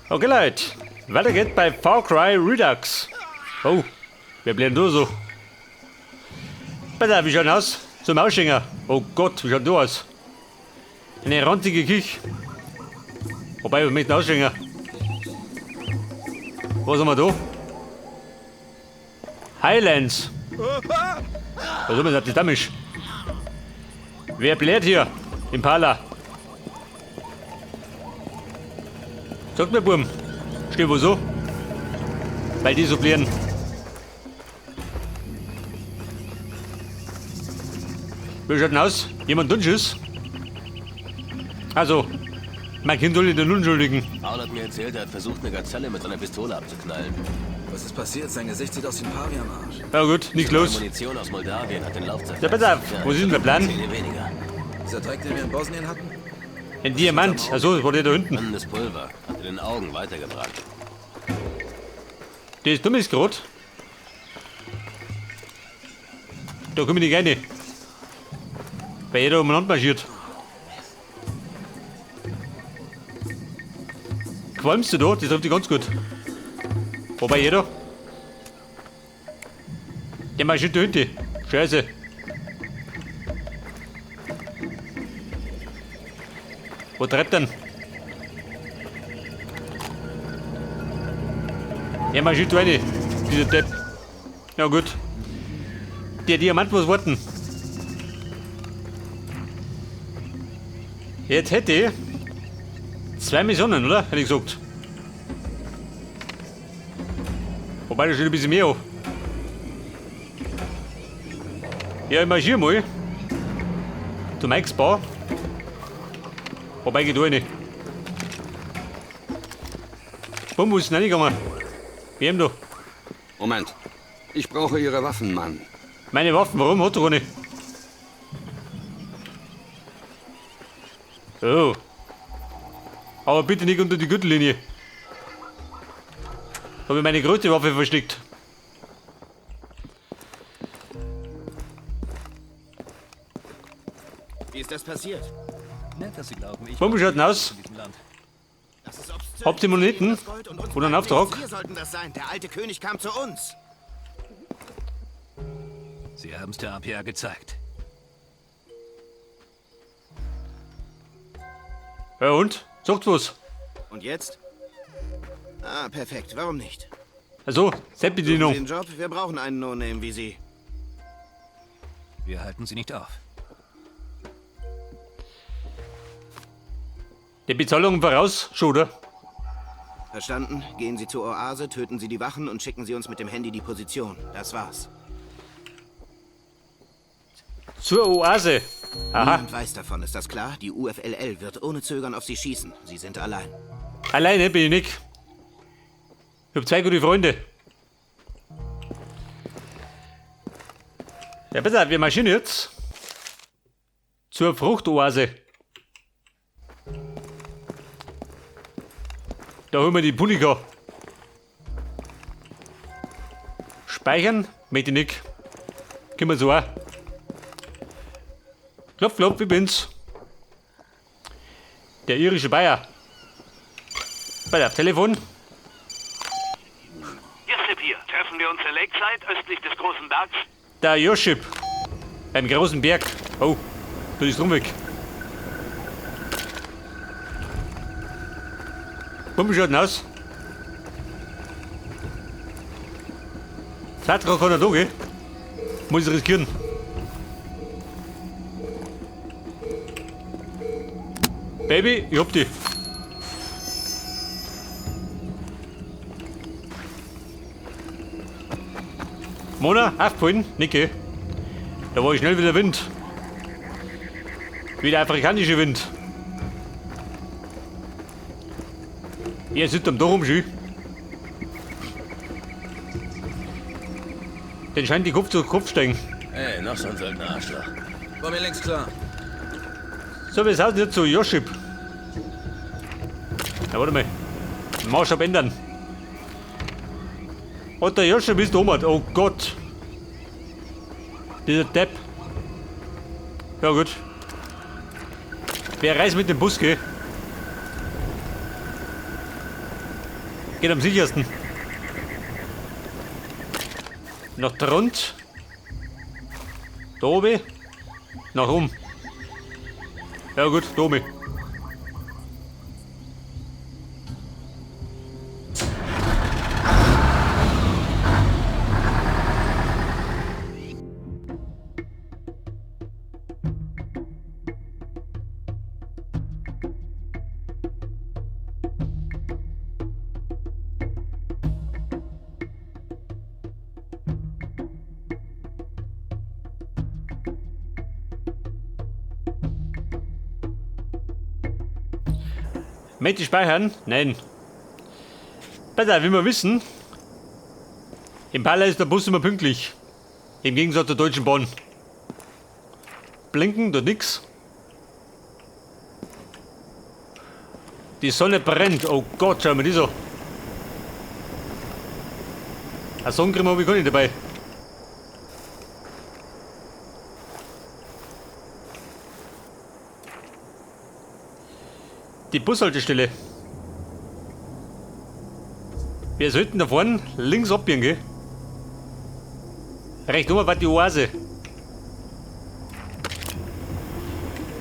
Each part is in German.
Okay, Leute. Weiter geht bei Far Cry Redux. Oh, wir bleiben nur so. Besser, wie schaut aus? Zum Ausschenker. Oh Gott, wie schaut das aus? Eine ranzige Küche. Wobei, wir möchten Ausschenker. Was haben wir da? Highlands. Was haben wir gesagt, das Damisch? Wer bläht hier? Impala. Sagt mir, Burm. Steht wo so? Weil die so blähen. Wie schaut denn aus? Jemand Dünnschiss? Also, mein Kind soll ich den Unschuldigen. Paul hat mir erzählt, er hat versucht, eine Gazelle mit seiner Pistole abzuknallen. Was ist passiert? Sein Gesicht sieht aus wie ein Pavianarsch. Ja gut, nichts Neue los. Munition aus Moldawien hat den Lauf zerfetzt. Ja, pass auf, wo ist denn der Plan? Zähne weniger. Dieser Dreck, den wir in Bosnien hatten? Ein Diamant. Achso, das war der da hinten. Brennendes Pulver hat in den Augen weitergebracht. Das ist dummes Grad. Da komme ich nicht rein. Weil jeder umeinander marschiert. Qualmst du da? Das trifft dich ganz gut. Wobei jeder. Der marschiert da hinten. Scheiße. Wo treibt denn? Der marschiert da rein. Dieser Depp. Ja gut. Der Diamant muss warten. Jetzt hätte ich 2 Missionen, oder? Hätte ich gesagt. Wobei, da steht ein bisschen mehr an. Ja, ich marschiere mal. Zum Eichsbau. Wobei, geht da rein. Warum muss ich reingegangen? Wir haben da. Moment. Ich brauche Ihre Waffen, Mann. Meine Waffen, warum? Hat er gar nicht. Oh. Aber bitte nicht unter die Gürtellinie. Habe ich meine größte Waffe versteckt. Wie ist das passiert? Nett, dass Sie glauben, ich Warum schaut denn aus? in diesem Land. Das ist obszön. Habt ihr Moneten? Das Gold und uns Oder einen bleibt Auftrag? nichts. Wir sollten das sein. Der alte König kam zu uns. Sie haben es der APA gezeigt. Ja und? Sagt was. Und jetzt? Ah, perfekt. Warum nicht? Also, Suchen Sie Selbstbedienung. den Job? Wir brauchen einen No-Name wie Sie. Wir halten Sie nicht auf. Die Bezahlung voraus, schon, oder? Verstanden? Gehen Sie zur Oase, töten Sie die Wachen und schicken Sie uns mit dem Handy die Position. Das war's. Zur Oase. Aha. Niemand weiß davon, ist das klar? Die UFLL wird ohne Zögern auf Sie schießen. Sie sind allein. Alleine bin ich nicht. Ich hab 2 gute Freunde. Ja, pass auf, wir marschieren jetzt zur Fruchtoase. Da holen wir die Punika. Speichern? Möchte ich nicht. Können wir so auch. Klopf, klopf, ich bin's. Der irische Bayer. Bei der Telefon. Josip hier. Treffen wir uns in Lakeside, östlich des großen Bergs? Der Josip. Beim großen Berg. Oh, du bist rum weg. Warum schaut denn aus? Satra kann er da gehen. Muss ich riskieren. Baby, ich hab die. Mona, aufgehalten, Nicke. Da war ich schnell wieder Wind. Wie der afrikanische Wind. Ihr sitzt am Dach rumschü. Den scheint die Kopf zu Kopf steigen. Hey, noch so ein seltener Arschloch. War mir längst klar. So, wie schaut jetzt zu Josip? Ja, warte mal. Maßstab ändern. Und der Josip ist oben. Oh Gott. Dieser Depp. Ja gut. Wer reist mit dem Bus, gell? Geht am sichersten. Nach der Rund. Da oben. Nach oben. Ja gut, da oben. Möchte ich speichern? Nein. Besser, wie wir wissen, im Paller ist der Bus immer pünktlich. Im Gegensatz zur Deutschen Bahn. Blinken tut nix. Die Sonne brennt. Oh Gott, schau mal dieser. Eine Sonnencreme habe ich gar nicht dabei. Die Bushaltestelle. Wir sollten da vorne links abbiegen, gell? Rechts oben war die Oase.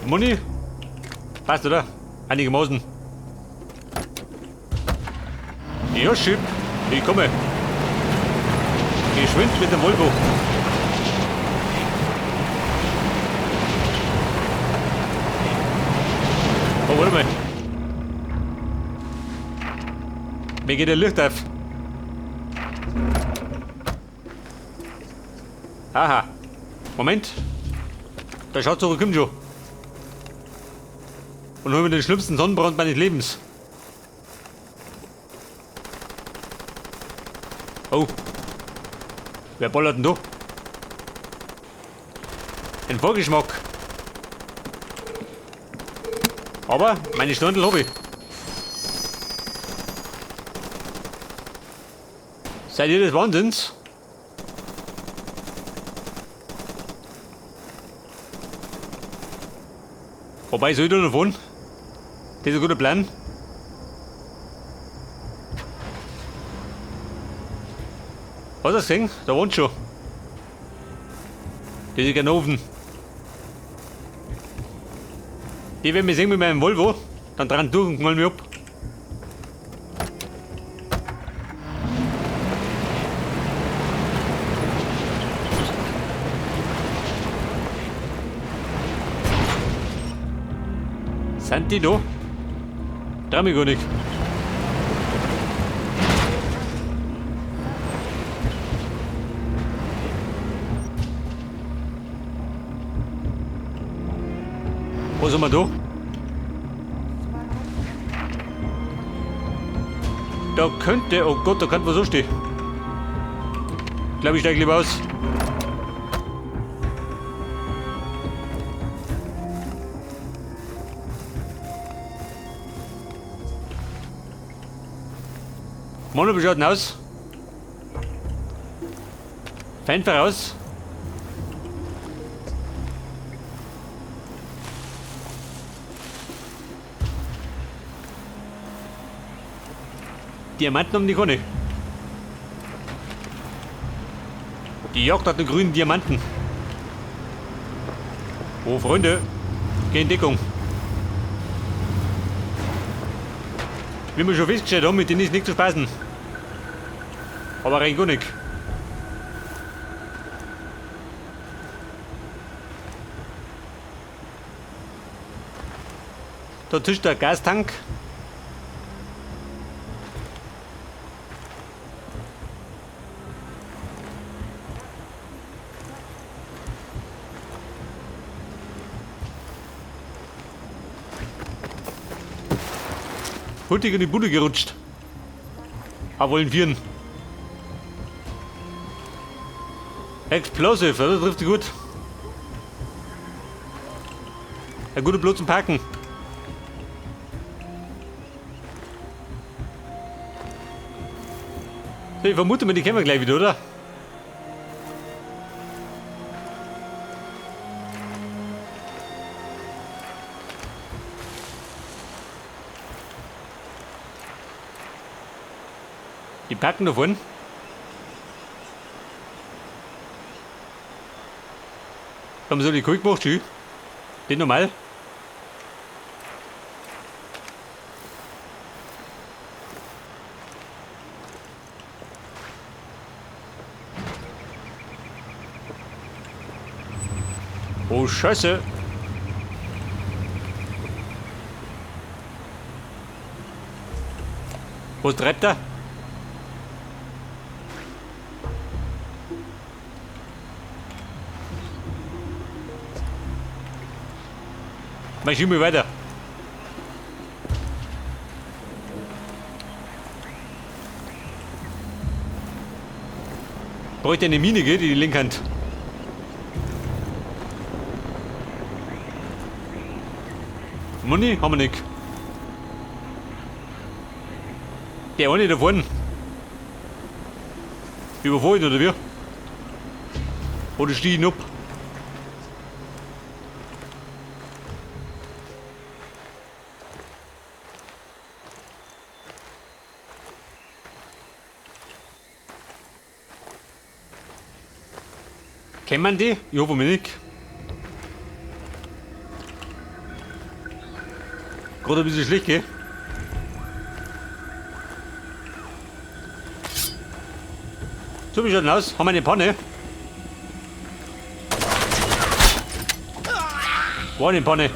Moni? Passt, oder? Einigermaßen. Ja, Chip. Ich komme. Geschwind mit dem Volvo. Oh, warte mal. Mir geht der Licht auf. Aha. Moment. Da schaut zurück, kommt schon. Und holen wir den schlimmsten Sonnenbrand meines Lebens. Oh. Wer ballert denn da? Ein Vorgeschmack. Aber meine Stunde habe ich. Seid ihr des Wahnsinns? Wobei soll ich da noch wohnen? Das ist ein guter Plan. Hast du das gesehen? Da wohnt schon. Das ist Ganoven. Die werden mich sehen mit meinem Volvo, dann dran durch und knallen mich ab. Sind die da? Trau mich gar nicht. Was haben wir da? Da könnte, oh Gott, da könnte was anstehen. Ich glaube, ich steige lieber aus. Mono, wie schaut denn aus? Fenster raus. Diamanten um die Konne. Die Jagd hat einen grünen Diamanten. Oh, Freunde, geh in Deckung. Wie wir schon festgestellt haben, mit denen ist nicht zu spaßen. Aber rein gar nicht. Da ist der Gastank. Hurtig in die Bude gerutscht. Aber wollen Viren. Explosive, das trifft sie gut. Ein guter Platz zum Parken. So, ich vermute mal, die kennen wir gleich wieder, oder? Die packen davon. Haben sie die Kuh gemacht, schön. Den normal. Oh, Scheiße. Was treibt er? Mach ich immer weiter. Bräuchte eine Mine, gell, die linke Hand. Money haben wir nicht. Der eine da vorne. Überfahren oder wie? Oder stehen ab? Kennt man die? Ich hoffe mir nicht. Gerade ein bisschen schlecht, gell? So wie schaut denn aus? Haben wir eine Panne? War eine Panne.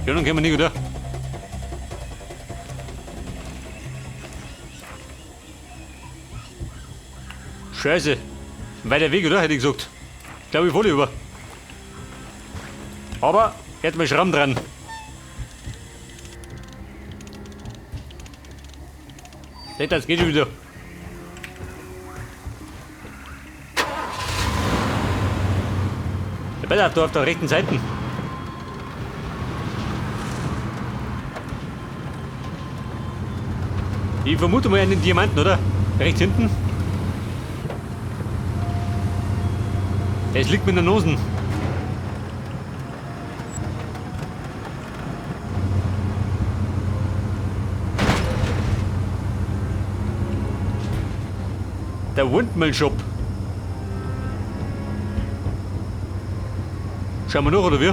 Ja, dann können wir nicht, oder? Scheiße. Weiter Weg, oder? Hätte ich gesagt. Ich glaube, ich falle über. Aber jetzt mal Schramm dran. Seht ihr, das geht schon wieder. Der Bell hat da auf der rechten Seite. Ich vermute mal einen Diamanten, oder? Rechts hinten. Es liegt mit der Nase. Der Windmill-Shop. Schauen wir nach, oder wie?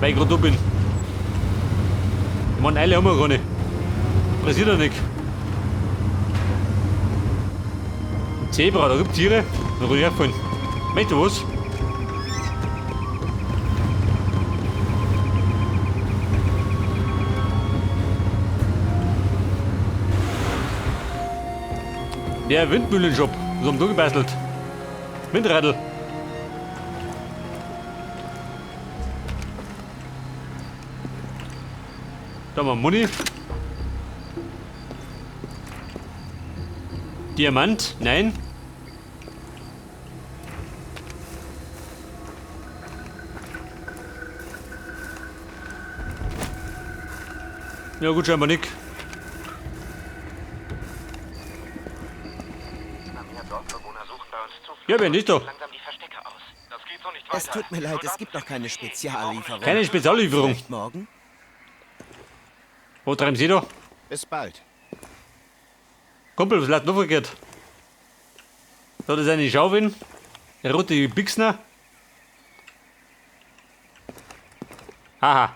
Weil ich gerade da bin. Ich meine, Eile haben wir gar nicht. Passiert ja nicht. Zebra, da gibt es Tiere. Da kann ich herfallen. Möchtest du was? Der Windmühlenshop. So haben wir gebastelt. Windradl. Da haben wir Money. Diamant? Nein. Ja gut, scheinbar nicht. Ja, wer nicht doch? Es tut mir leid, es gibt noch keine Speziallieferung. Keine Speziallieferung. Vielleicht morgen? Wo treiben Sie da? Bis bald. Kumpel, was läuft noch verkehrt? Da ist eine Schaufel, eine rote Bixner. Haha.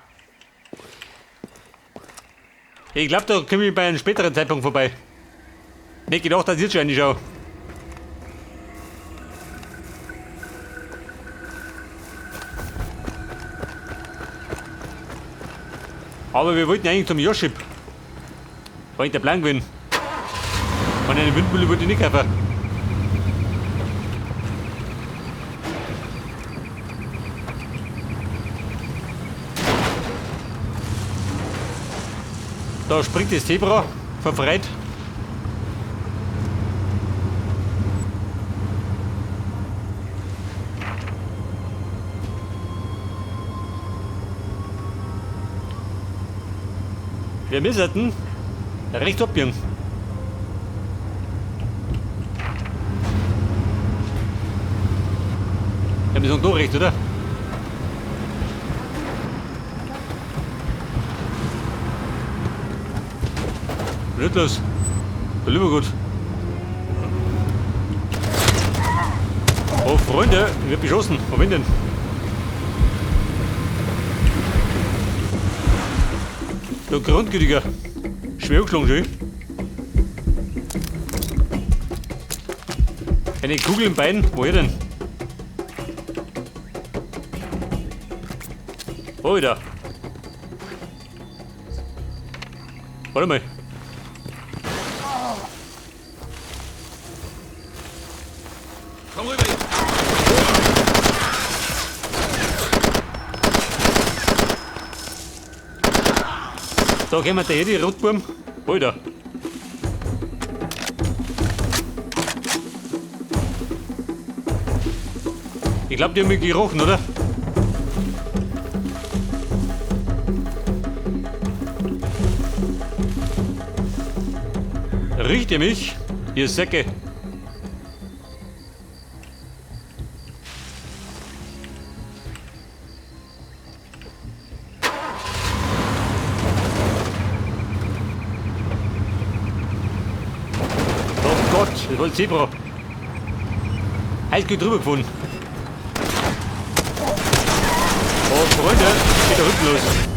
Ich glaube, da komme ich bei einem späteren Zeitpunkt vorbei. Nicht gedacht, dass ich jetzt schon eine schaue. Aber wir wollten eigentlich zum Joship. War nicht der Plan gewesen. Von einer Windmühle wollte ich nicht kaufen. Da springt das Zebra, verfreit. Wir müssen rechts abbiegen. Ja, wir sind da rechts, oder? Was ist los? Der Liebergut. Oh, Freunde, ich werde beschossen. Wohin denn? Der Grundgütiger. Schwer angeschlagen, schön. Eine Kugel im Bein. Woher denn? Oh, da. Warte mal. Komm rüber! Da gehen wir die Rotburm. Alter. Ich glaube, die haben mich gerochen, oder? Riecht ihr mich, ihr Säcke? Oh Gott, das war ein Zebra. Eiskalt drüber gefahren. Oh Freunde, geht da hinten los.